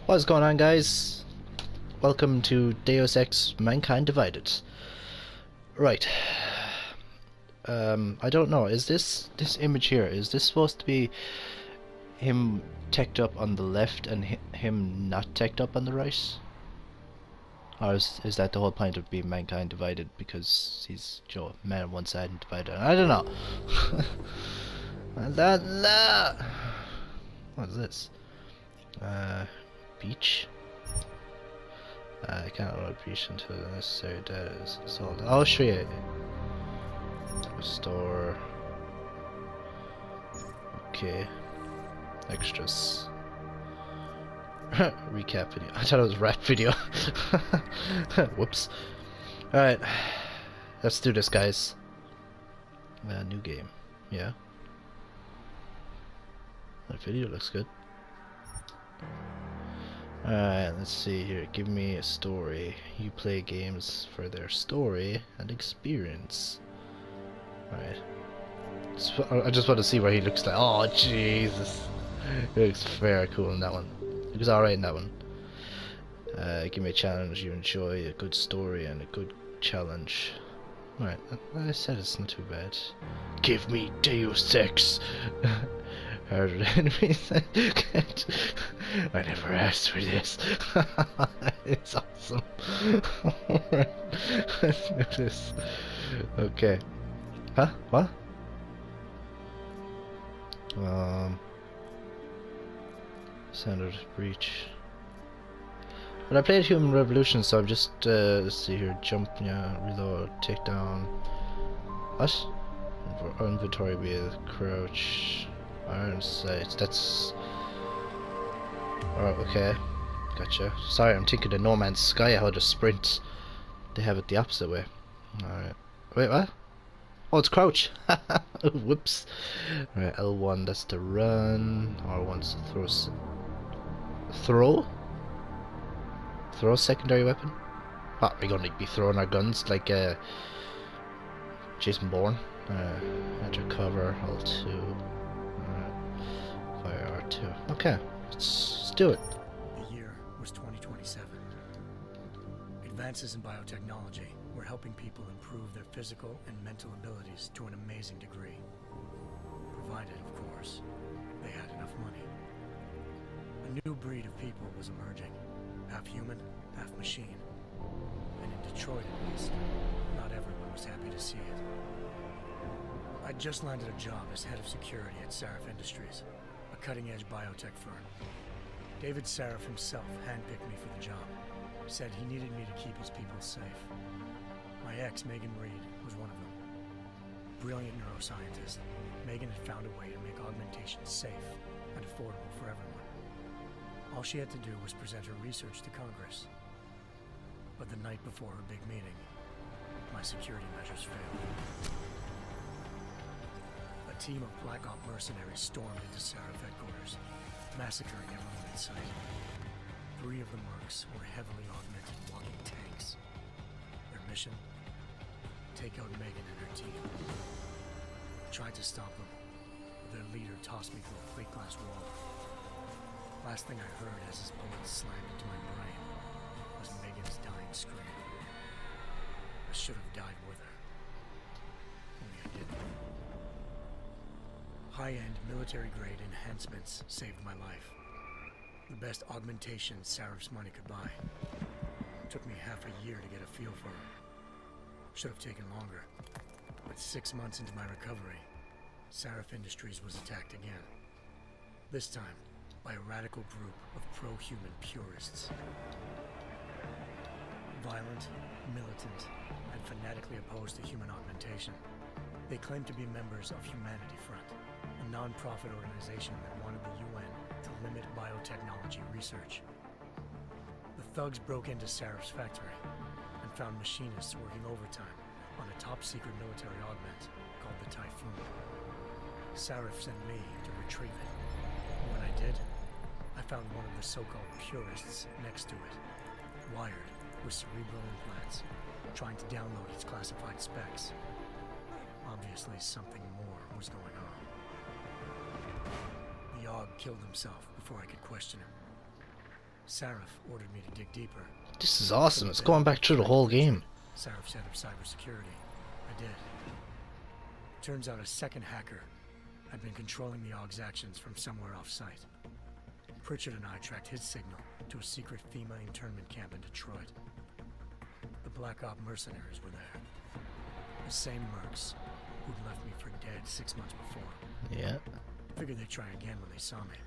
What's going on, guys? Welcome to Deus Ex Mankind Divided. Right. I don't know. Is this image here? Is this supposed to be him teched up on the left and him not teched up on the right? Or is that the whole point of being Mankind Divided, because he's man on one side and divided? I don't know. What is this? Beach. I cannot load beach until the necessary data is installed. I'll show you. Restore. Okay. Extras. Recap video. I thought it was rap video. Whoops. Alright. Let's do this, guys. New game. Yeah. That video looks good. Alright, let's see here. Give me a story. You play games for their story and experience. Alright. I just want to see what he looks like. Oh, Jesus. He looks very cool in that one. He looks alright in that one. Give me a challenge you enjoy, a good story, and a good challenge. Alright, I said it's not too bad. Give me Deus Ex! Harder enemies I get. I never asked for this. It's awesome. Alright, let's do this. Okay. Huh? What? Standard breach. But I played Human Revolution, so I'm just let's see here. Jump, yeah, reload, take down. What? Inventory wheel, crouch. Iron sights, that's... Oh, okay. Gotcha. Sorry, I'm thinking of No Man's Sky, how to sprint. They have it the opposite way. Alright. Wait, what? Oh, it's crouch! Whoops. Alright, L1, that's to run. R1's to throw... Throw? Throw secondary weapon? What, are we gonna be throwing our guns like Jason Bourne? Enter cover, L2. Fire R2. Okay, let's do it. The year was 2027. Advances in biotechnology were helping people improve their physical and mental abilities to an amazing degree. Provided, of course, they had enough money. A new breed of people was emerging. Half human, half machine. And in Detroit, at least, not everyone was happy to see it. I'd just landed a job as head of security at Sarif Industries, a cutting-edge biotech firm. David Sarif himself handpicked me for the job. Said he needed me to keep his people safe. My ex, Megan Reed, was one of them. Brilliant neuroscientist, Megan had found a way to make augmentation safe and affordable for everyone. All she had to do was present her research to Congress. But the night before her big meeting, my security measures failed. A team of Black Op mercenaries stormed into Sarif headquarters, massacring everyone in sight. 3 of the mercs were heavily augmented walking tanks. Their mission? Take out Megan and her team. I tried to stop them, but their leader tossed me through a plate glass wall. Last thing I heard as his bullet slammed into my brain was Megan's dying scream. I should have died with her. Only I didn't. High-end military-grade enhancements saved my life. The best augmentation Sarif's money could buy. Took me half a year to get a feel for her. Should have taken longer. But 6 months into my recovery, Sarif Industries was attacked again. This time, by a radical group of pro-human purists. Violent, militant, and fanatically opposed to human augmentation. They claimed to be members of Humanity Front, a non-profit organization that wanted the UN to limit biotechnology research. The thugs broke into Sarif's factory and found machinists working overtime on a top-secret military augment called the Typhoon. Sarif sent me to retrieve it. And when I did, I found one of the so-called purists next to it, wired with cerebral implants, trying to download its classified specs. Obviously, something more was going on. The AUG killed himself before I could question him. Sarif ordered me to dig deeper. This is awesome. It's going back through the whole game. Sarif set up cybersecurity. I did. Turns out a second hacker had been controlling the AUG's actions from somewhere off-site. Pritchard and I tracked his signal to a secret FEMA internment camp in Detroit. The Black Op mercenaries were there. The same mercs who'd left me for dead 6 months before. Yeah. Figured they'd try again when they saw me.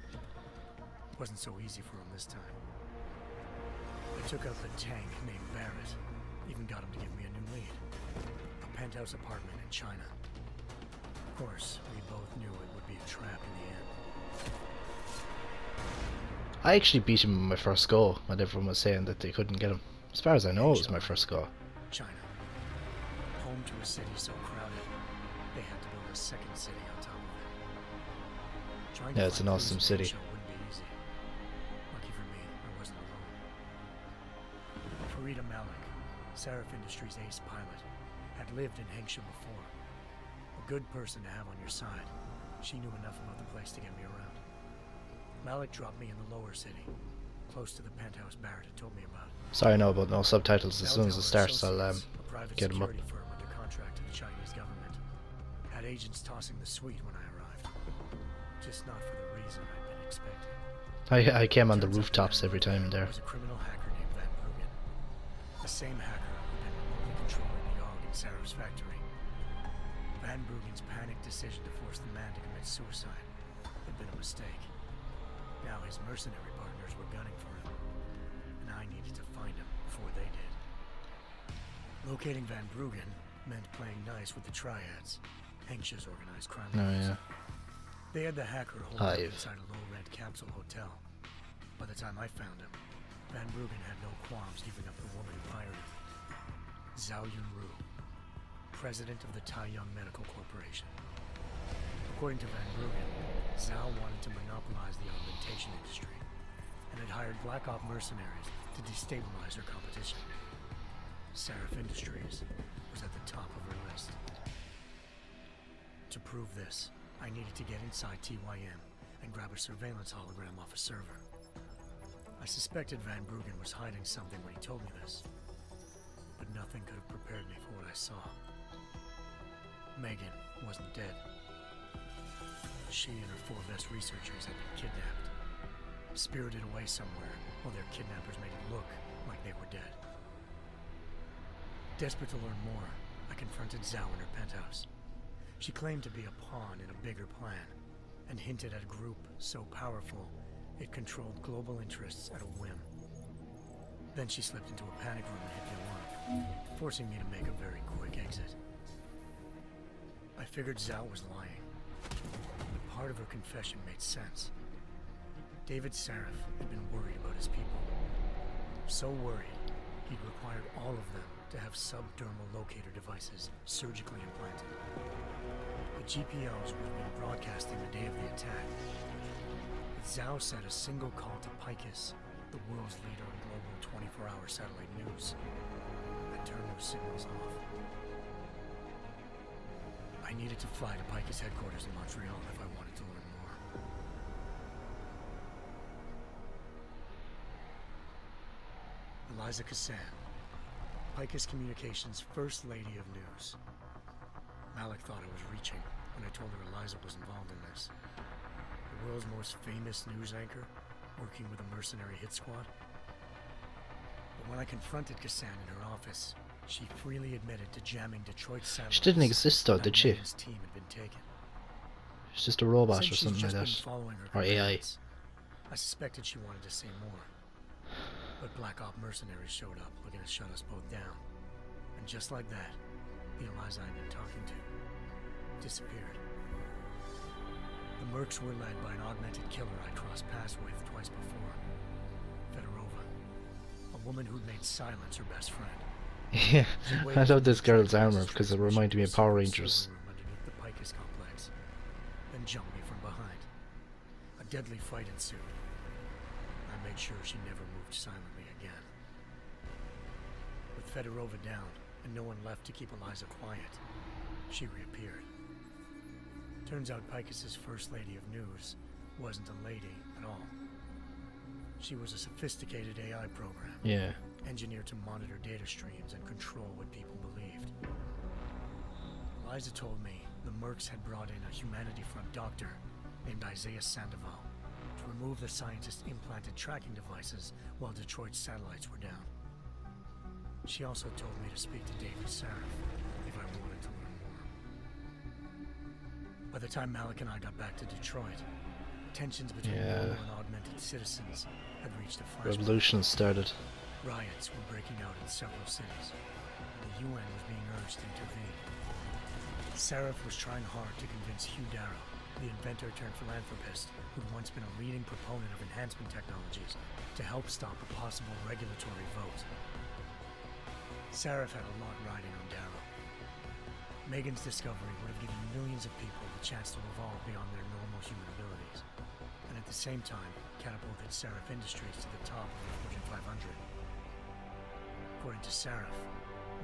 Wasn't so easy for them this time. They took out the tank named Barrett. Even got him to give me a new lead. A penthouse apartment in China. Of course, we both knew it would be a trap in the end. I actually beat him in my first go, and everyone was saying that they couldn't get him. As far as I know, it was my first go. China. Home to a city so crowded, they had to build a second city on top of it. Yeah, it's an awesome city. Wouldn't be easy. Lucky for me, I wasn't alone. Farida Malik, Sarif Industries ace pilot, had lived in Hengsha before. A good person to have on your side. She knew enough about the place to get me around. Malik dropped me in the lower city, close to the penthouse Barrett had told me about. Sorry, no, but no subtitles. As soon as it starts, I'll get them up. A private security firm under contract to the Chinese government. Had agents tossing the suite when I arrived. Just not for the reason I'd been expecting. I came on the rooftops every time there. There was a criminal hacker named Van Bruggen. The same hacker who'd been remotely controlling the AUG in Sarif's factory. Van Bruggen's panicked decision to force the man to commit suicide had been a mistake. Now his mercenary partners were gunning for him, and I needed to find him before they did. Locating Van Bruggen meant playing nice with the Triads, Hengsha's organized crime. Oh yeah. They had the hacker holed up inside a low-rent capsule hotel. By the time I found him, Van Bruggen had no qualms giving up the woman who hired him. Zhao Yunru, president of the Taiyang Medical Corporation. According to Van Bruggen, Zhao wanted to monopolize the augmentation industry and had hired Black Op mercenaries to destabilize her competition. Sarif Industries was at the top of her list. To prove this, I needed to get inside TYM and grab a surveillance hologram off a server. I suspected Van Bruggen was hiding something when he told me this, but nothing could have prepared me for what I saw. Megan wasn't dead. She and her 4 best researchers had been kidnapped, spirited away somewhere while their kidnappers made it look like they were dead. Desperate to learn more, I confronted Zhao in her penthouse. She claimed to be a pawn in a bigger plan, and hinted at a group so powerful it controlled global interests at a whim. Then she slipped into a panic room and hit the alarm, forcing me to make a very quick exit. I figured Zhao was lying. But part of her confession made sense. David Sarif had been worried about his people. So worried, he'd required all of them to have subdermal locator devices surgically implanted. The GPOs would have been broadcasting the day of the attack. But Zhao sent a single call to Picus, the world's leader in global 24-hour satellite news, and turned those signals off. I needed to fly to Picus headquarters in Montreal if I wanted to learn more. Eliza Cassan, Picus Communications' First Lady of News. Malik thought I was reaching when I told her Eliza was involved in this. The world's most famous news anchor, working with a mercenary hit squad. But when I confronted Cassan in her office, she freely admitted to jamming Detroit's satellites. She didn't exist though, did she? His team had been taken. She's just a robot Since or something like that. Or AI. I suspected she wanted to say more. But Black Op mercenaries showed up, looking to shut us both down. And just like that, the Eliza I'd been talking to disappeared. The mercs were led by an augmented killer I crossed paths with twice before. Fedorova. A woman who'd made silence her best friend. Yeah, I love this girl's armor because it reminded me of Power Rangers. Underneath the Picus complex, then jumped me from behind. A deadly fight ensued. I made sure she never moved silently again. With Fedorova down and no one left to keep Eliza quiet, she reappeared. Turns out Picus's First Lady of News wasn't a lady at all. She was a sophisticated AI program, Yeah. engineered to monitor data streams and control what people believed. Liza told me the Mercs had brought in a Humanity Front doctor named Isaiah Sandoval to remove the scientist's implanted tracking devices while Detroit's satellites were down. She also told me to speak to David Sarif if I wanted to learn more. By the time Malik and I got back to Detroit, tensions between normal and augmented citizens had reached a flashpoint. Revolution started. Riots were breaking out in several cities. The UN was being urged to intervene. Sarif was trying hard to convince Hugh Darrow, the inventor turned philanthropist who'd once been a leading proponent of enhancement technologies, to help stop a possible regulatory vote. Sarif had a lot riding on Darrow. Megan's discovery would have given millions of people the chance to evolve beyond their normal human abilities, and at the same time catapulted Sarif Industries to the top of the Fortune 500. According to Sarif,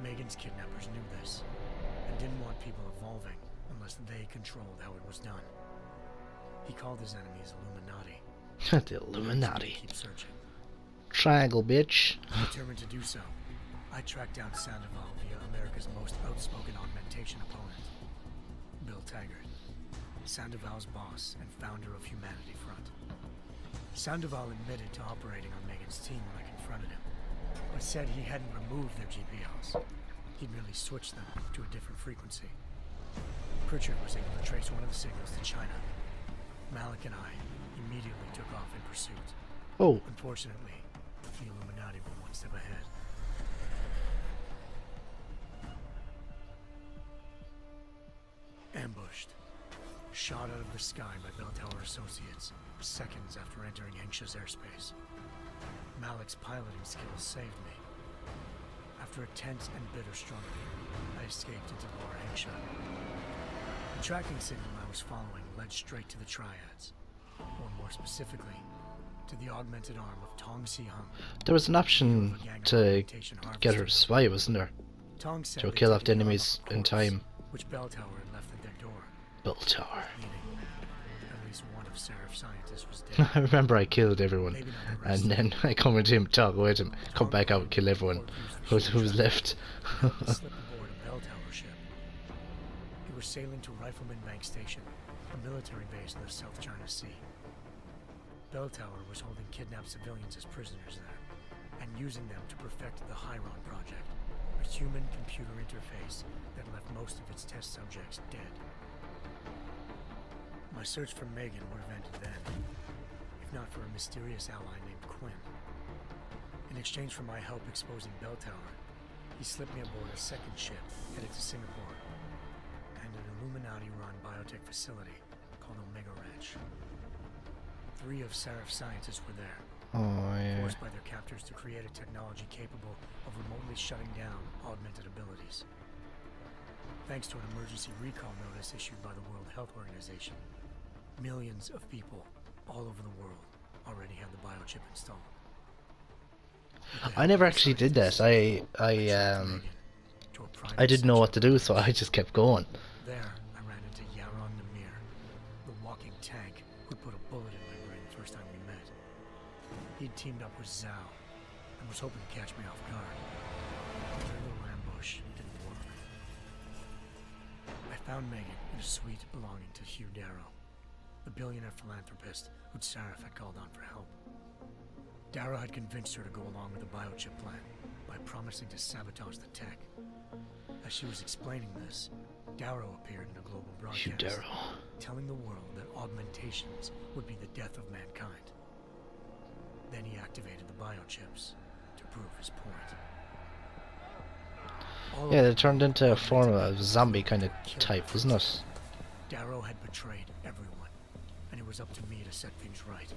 Megan's kidnappers knew this, and didn't want people evolving unless they controlled how it was done. He called his enemies Illuminati. The Illuminati. Keep searching. Triangle, bitch. Determined to do so, I tracked down Sandoval via America's most outspoken augmentation opponent, Bill Taggart, Sandoval's boss and founder of Humanity Front. Sandoval admitted to operating on Megan's team when I confronted him, but said he hadn't removed their GPLs. He'd merely switched them to a different frequency. Pritchard was able to trace one of the signals to China. Malik and I immediately took off in pursuit. Oh. Unfortunately, the Illuminati were one step ahead. Ambushed. Shot out of the sky by Bell Tower Associates, seconds after entering Hengsha's airspace. Malik's piloting skills saved me. After a tense and bitter struggle, I escaped into Lower Hengsha. The tracking signal I was following led straight to the Triads, or more specifically, to the augmented arm of Tong Si Hung. There was an option to get her to spy, wasn't there? Tong said To kill off the enemies in time. Which Bell Tower had left at their door. Bell Tower. Meaning, at least one of Sarif's scientists was dead. I remember I killed everyone, and then I come into him, talk with him, come back out and kill everyone who's left. Slip aboard a Bell Tower ship. It was sailing to Rifleman Bank Station, a military base in the South China Sea. Bell Tower was holding kidnapped civilians as prisoners there, and using them to perfect the Chiron project, a human-computer interface that left most of its test subjects dead. My search for Megan would have ended then, if not for a mysterious ally named Quinn. In exchange for my help exposing Bell Tower, he slipped me aboard a second ship headed to Singapore, and an Illuminati-run biotech facility called Omega Ranch. 3 of Sarif's scientists were there, forced by their captors to create a technology capable of remotely shutting down augmented abilities. Thanks to an emergency recall notice issued by the World Health Organization, millions of people all over the world already had the biochip installed. I never actually did that. I didn't know what to do, so I just kept going. There, I ran into Yaron Namir, the walking tank who put a bullet in my brain the first time we met. He'd teamed up with Zhao and was hoping to catch me off guard. Their little ambush didn't work. I found Megan in a suite belonging to Hugh Darrow, the billionaire philanthropist who'd Sarif had called on for help. Darrow had convinced her to go along with the biochip plan by promising to sabotage the tech. As she was explaining this, Darrow appeared in a global broadcast, telling the world that augmentations would be the death of mankind. Then he activated the biochips to prove his point. Yeah, they turned into a form of zombie kind of type, wasn't it? Darrow had betrayed everyone, and it was up to me to set things right.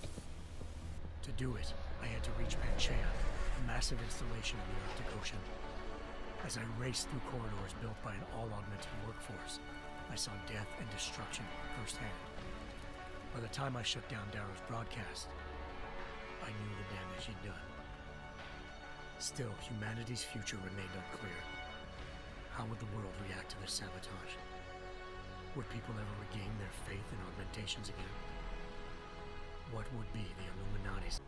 To do it, I had to reach Panchaea, a massive installation in the Arctic Ocean. As I raced through corridors built by an all-augmented workforce, I saw death and destruction firsthand. By the time I shut down Darrow's broadcast, I knew the damage he'd done. Still, humanity's future remained unclear. How would the world react to this sabotage? Would people ever regain their faith in augmentations again? What would be the Illuminati's